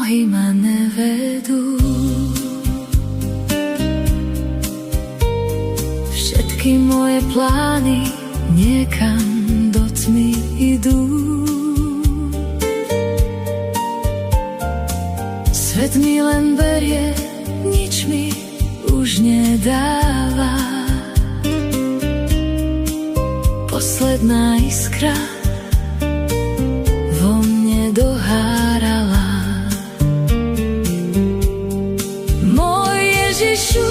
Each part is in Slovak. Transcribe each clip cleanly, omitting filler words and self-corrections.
nohy ma nevedú. Všetky moje plány niekam do tmy idú. Svet mi len berie, nič mi už nedáva. Posledná iskra vo mne dohárala. Môj Ježišu,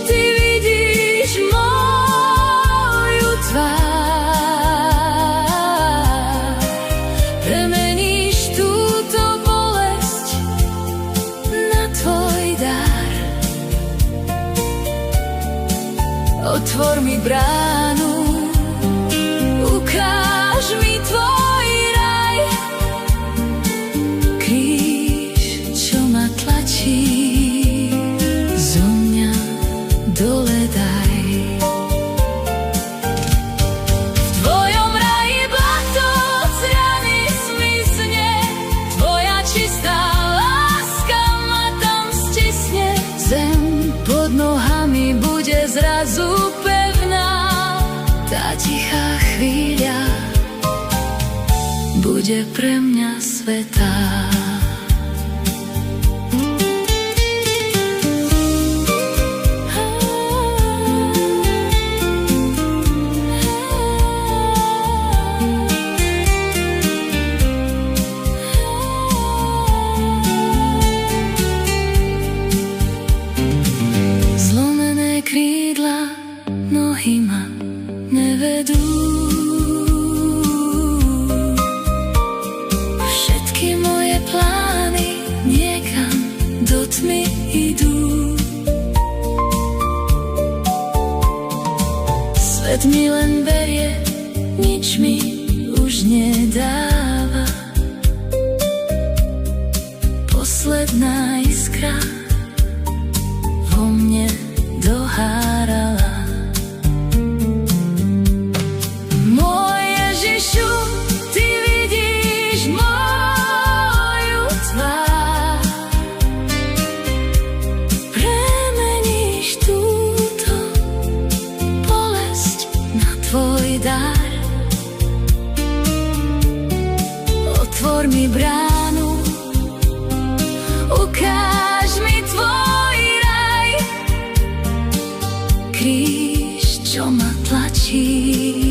ty vidíš moju tvár. Premeníš túto bolesť na tvoj dar. Otvor mi bránu, ukáž mi tvoj raj. Kríž, čo ma tlačí, zo mňa dole daj. V tvojom raji blato z rany smysne, tvoja čistá láska ma tam stisne. Zem pod nohami bude zrazu pevná, tá tichá chvíľa bude pre mňa svätá. Zlomené krídla, nohy ma nevedú. Všetky moje plány niekam do tmy idú. Svet mi len berie, nič mi už nedáva. Posledná iskra vo mne dohárala. Môj Ježišu, ty vidíš moju tvár. Premeníš túto bolesť na tvoj dar. Otvor mi bránu, ukáž mi tvoj raj. Kríž, čo ma tlačí,